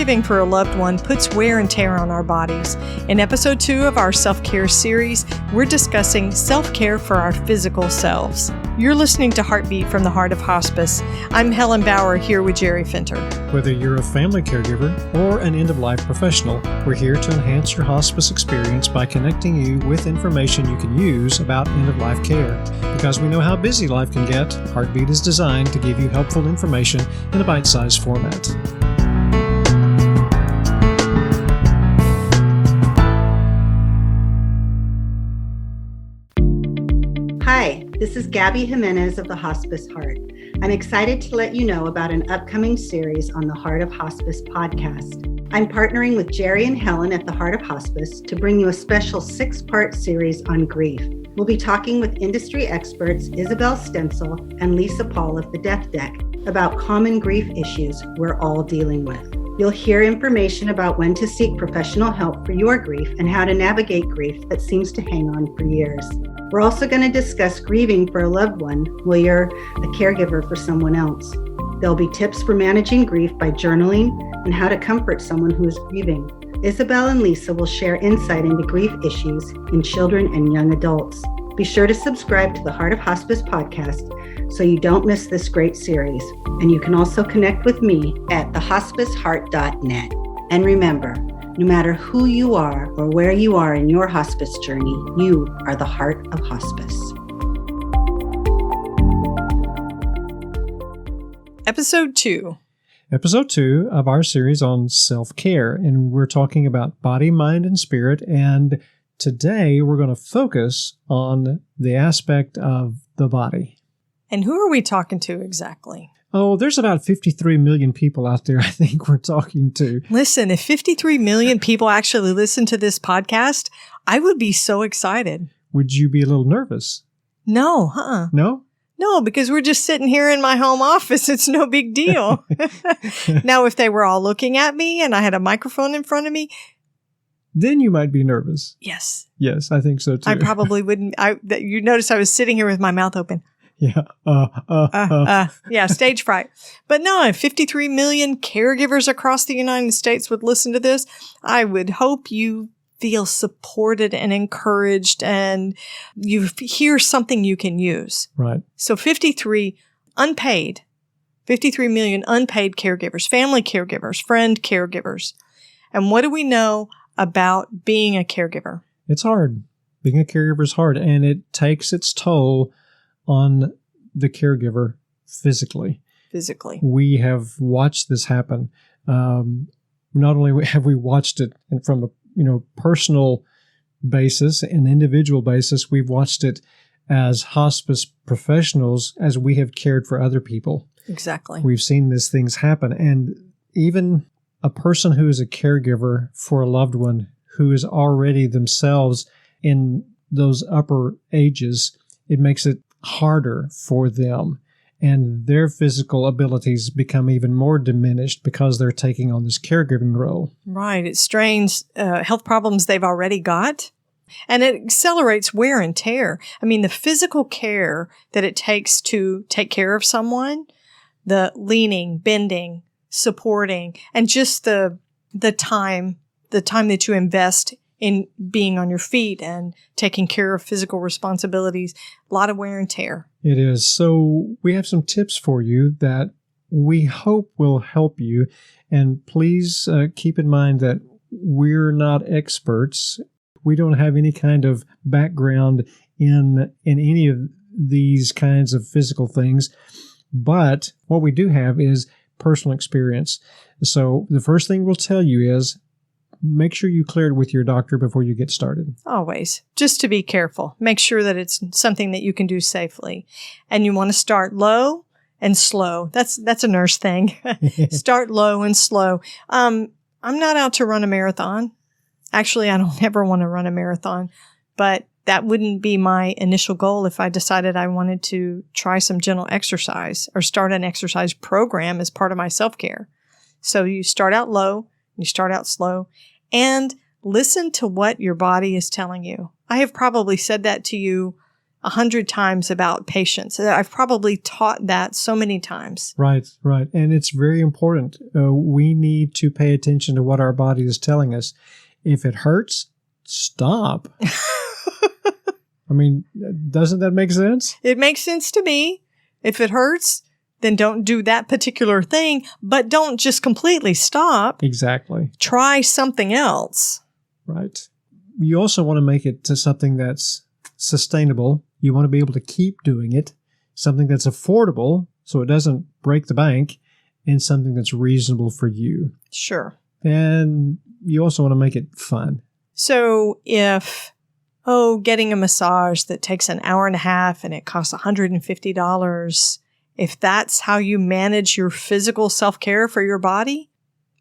Caregiving for a loved one puts wear and tear on our bodies. In episode 2 of our self-care series, we're discussing self-care for our physical selves. You're listening to Heartbeat from the Heart of Hospice. I'm Helen Bauer here with Jerry Finter. Whether you're a family caregiver or an end-of-life professional, we're here to enhance your hospice experience by connecting you with information you can use about end-of-life care. Because we know how busy life can get, Heartbeat is designed to give you helpful information in a bite-sized format. Hi, this is Gabby Jimenez of the Hospice Heart. I'm excited to let you know about an upcoming series on the Heart of Hospice podcast. I'm partnering with Jerry and Helen at the Heart of Hospice to bring you a special 6-part series on grief. We'll be talking with industry experts Isabel Stencil and Lisa Paul of the Death Deck about common grief issues we're all dealing with. You'll hear information about when to seek professional help for your grief and how to navigate grief that seems to hang on for years. We're also going to discuss grieving for a loved one while you're a caregiver for someone else. There'll be tips for managing grief by journaling and how to comfort someone who is grieving. Isabel and Lisa will share insight into grief issues in children and young adults. Be sure to subscribe to the Heart of Hospice podcast so you don't miss this great series. And you can also connect with me at thehospiceheart.net. And remember, no matter who you are or where you are in your hospice journey, you are the heart of hospice. Episode 2. Episode 2 of our series on self-care, and we're talking about body, mind, and spirit, and today we're going to focus on the aspect of the body. And who are we talking to exactly? Oh, there's about 53 million people out there I think we're talking to. Listen, if 53 million people actually listen to this podcast, I would be so excited. Would you be a little nervous? No, No? No, because we're just sitting here in my home office. It's no big deal. Now, if they were all looking at me and I had a microphone in front of me, then you might be nervous. Yes. Yes, I think so too. I probably wouldn't. You notice I was sitting here with my mouth open. Yeah. Yeah, stage fright. But no, if 53 million caregivers across the United States would listen to this, I would hope you feel supported and encouraged and you hear something you can use. Right. So 53 million unpaid caregivers, family caregivers, friend caregivers. And what do we know about being a caregiver? It's hard. Being a caregiver is hard, and it takes its toll on the caregiver physically. We have watched this happen. Not only have we watched it from a personal basis, an individual basis, we've watched it as hospice professionals as we have cared for other people. Exactly. We've seen these things happen. And even a person who is a caregiver for a loved one who is already themselves in those upper ages, it makes it harder for them. And their physical abilities become even more diminished because they're taking on this caregiving role. Right. It strains health problems they've already got, and it accelerates wear and tear. I mean, the physical care that it takes to take care of someone, the leaning, bending, supporting, and just the time that you invest in being on your feet and taking care of physical responsibilities, a lot of wear and tear. It is. So we have some tips for you that we hope will help you. And please keep in mind that we're not experts. We don't have any kind of background in any of these kinds of physical things. But what we do have is personal experience. So the first thing we'll tell you is make sure you clear it with your doctor before you get started. Always. Just to be careful. Make sure that it's something that you can do safely. And you want to start low and slow. That's a nurse thing. Start low and slow. I'm not out to run a marathon. Actually, I don't ever want to run a marathon, but that wouldn't be my initial goal if I decided I wanted to try some gentle exercise or start an exercise program as part of my self-care. So you start out low, you start out slow, and listen to what your body is telling you. I have probably said that to you 100 times about patience. I've probably taught that so many times. Right. And it's very important. We need to pay attention to what our body is telling us. If it hurts, stop. I mean, doesn't that make sense? It makes sense to me. If it hurts, then don't do that particular thing, but don't just completely stop. Exactly. Try something else. Right. You also want to make it to something that's sustainable. You want to be able to keep doing it, something that's affordable so it doesn't break the bank, and something that's reasonable for you. Sure. And you also want to make it fun. So if, getting a massage that takes an hour and a half and it costs $150, if that's how you manage your physical self-care for your body,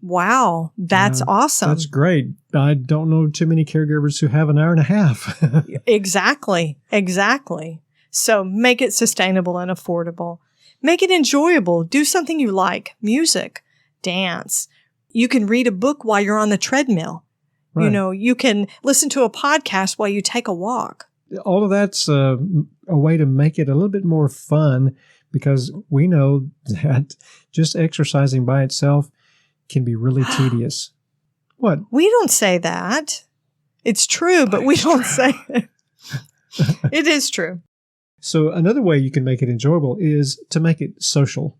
wow, that's awesome. That's great. I don't know too many caregivers who have an hour and a half. Exactly. So make it sustainable and affordable. Make it enjoyable. Do something you like. Music, dance. You can read a book while you're on the treadmill. Right. You know, you can listen to a podcast while you take a walk. All of that's a way to make it a little bit more fun, because we know that just exercising by itself can be really tedious. What? We don't say that. It's true, but we don't say it. It is true. So another way you can make it enjoyable is to make it social.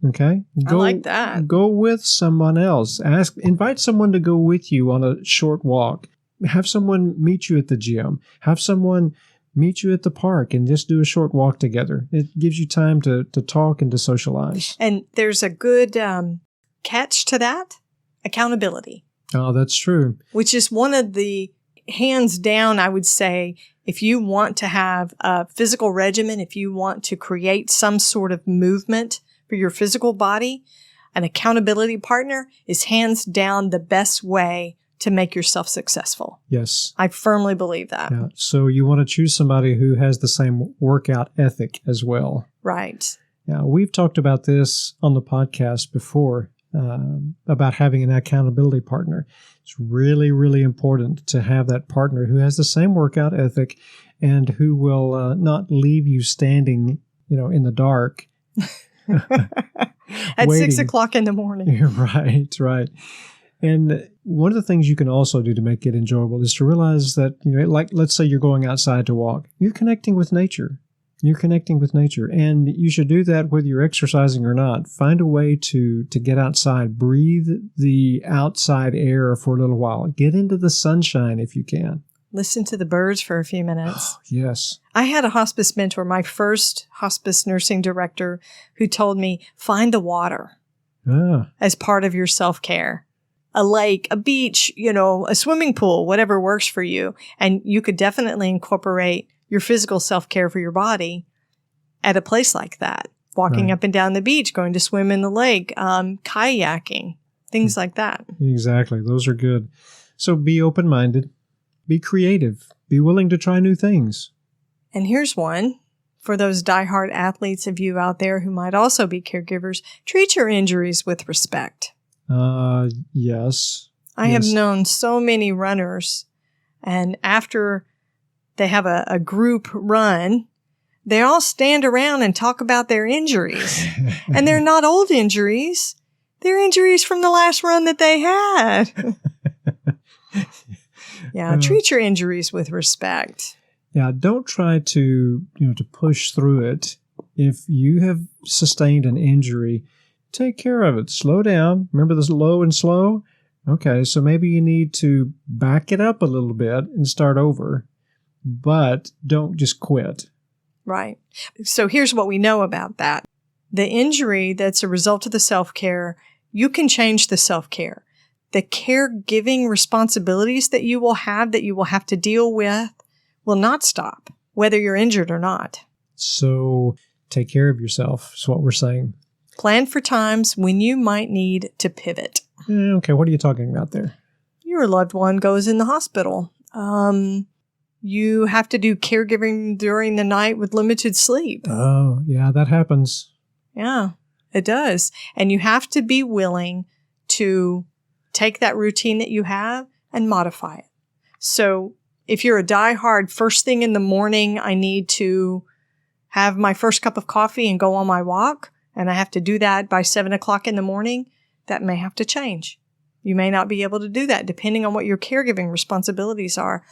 Okay? I like that. Go with someone else. Invite someone to go with you on a short walk. Have someone meet you at the gym. Have someone meet you at the park and just do a short walk together. It gives you time to talk and to socialize. And there's a good catch to that: accountability. Oh, that's true. Which is one of the, hands down, I would say, if you want to have a physical regimen, if you want to create some sort of movement for your physical body, an accountability partner is hands down the best way to make yourself successful. Yes. I firmly believe that. Yeah. So you want to choose somebody who has the same workout ethic as well. Right. Yeah, we've talked about this on the podcast before, about having an accountability partner. It's really, really important to have that partner who has the same workout ethic and who will not leave you standing, in the dark. At 6 o'clock in the morning. Right. And one of the things you can also do to make it enjoyable is to realize that, like, let's say you're going outside to walk. You're connecting with nature. And you should do that whether you're exercising or not. Find a way to get outside. Breathe the outside air for a little while. Get into the sunshine if you can. Listen to the birds for a few minutes. Oh, yes. I had a hospice mentor, my first hospice nursing director, who told me, find the water as part of your self-care. A lake, a beach, a swimming pool, whatever works for you. And you could definitely incorporate your physical self-care for your body at a place like that. Walking up and down the beach, going to swim in the lake, kayaking, things like that. Exactly. Those are good. So be open-minded, be creative, be willing to try new things. And here's one for those diehard athletes of you out there who might also be caregivers. Treat your injuries with respect. Yes. I have known so many runners, and after they have a group run, they all stand around and talk about their injuries. And they're not old injuries. They're injuries from the last run that they had. Yeah, treat your injuries with respect. Yeah, don't try to push through it. If you have sustained an injury, take care of it. Slow down. Remember this low and slow? Okay, so maybe you need to back it up a little bit and start over. But don't just quit. Right. So here's what we know about that. The injury that's a result of the self-care, you can change the self-care. The caregiving responsibilities that you will have to deal with will not stop, whether you're injured or not. So take care of yourself is what we're saying. Plan for times when you might need to pivot. Okay, what are you talking about there? Your loved one goes in the hospital. You have to do caregiving during the night with limited sleep. Oh, yeah, that happens. Yeah, it does. And you have to be willing to take that routine that you have and modify it. So If you're a diehard, first thing in the morning, I need to have my first cup of coffee and go on my walk, and I have to do that by 7 o'clock in the morning, that may have to change. You may not be able to do that depending on what your caregiving responsibilities are.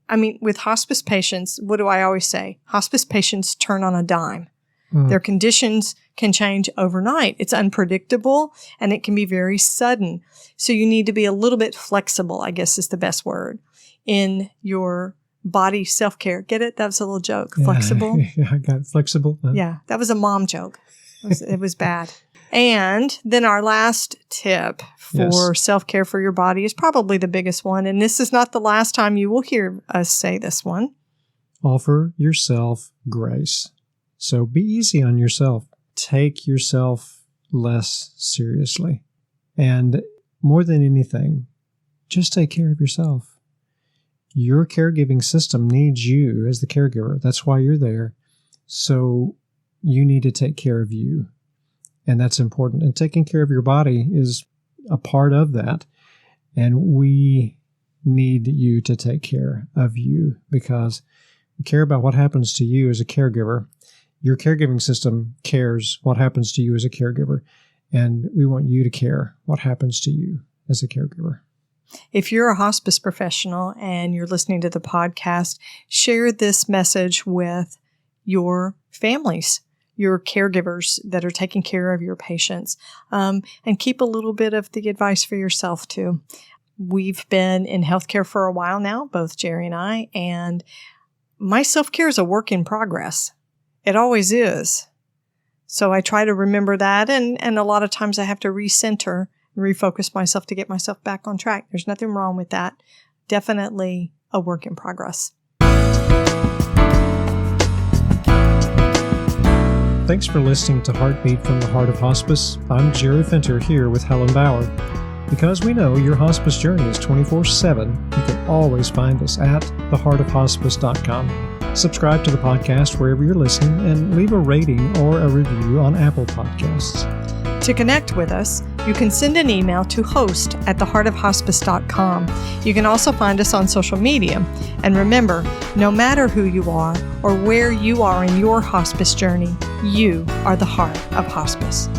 I mean, with hospice patients, what do I always say? Hospice patients turn on a dime. Their conditions can change overnight. It's unpredictable and it can be very sudden. So you need to be a little bit flexible, I guess is the best word, in your body self-care. Get it? That was a little joke. Yeah. Flexible. Yeah, I got it. Flexible. Yeah, that was a mom joke. It was bad. And then our last tip for self-care for your body is probably the biggest one. And this is not the last time you will hear us say this one. Offer yourself grace. So be easy on yourself. Take yourself less seriously. And more than anything, just take care of yourself. Your caregiving system needs you as the caregiver. That's why you're there. So you need to take care of you. And that's important. And taking care of your body is a part of that. And we need you to take care of you because we care about what happens to you as a caregiver. Your caregiving system cares what happens to you as a caregiver. And we want you to care what happens to you as a caregiver. If you're a hospice professional and you're listening to the podcast, share this message with your families, your caregivers that are taking care of your patients, and keep a little bit of the advice for yourself too. We've been in healthcare for a while now, both Jerry and I, and my self-care is a work in progress. It always is. So I try to remember that, and a lot of times I have to recenter and refocus myself to get myself back on track. There's nothing wrong with that. Definitely a work in progress. Thanks for listening to Heartbeat from the Heart of Hospice. I'm Jerry Finter here with Helen Bauer. Because we know your hospice journey is 24/7, you can always find us at theheartofhospice.com. Subscribe to the podcast wherever you're listening and leave a rating or a review on Apple Podcasts. To connect with us, you can send an email to host@theheartofhospice.com. You can also find us on social media. And remember, no matter who you are or where you are in your hospice journey, you are the heart of hospice.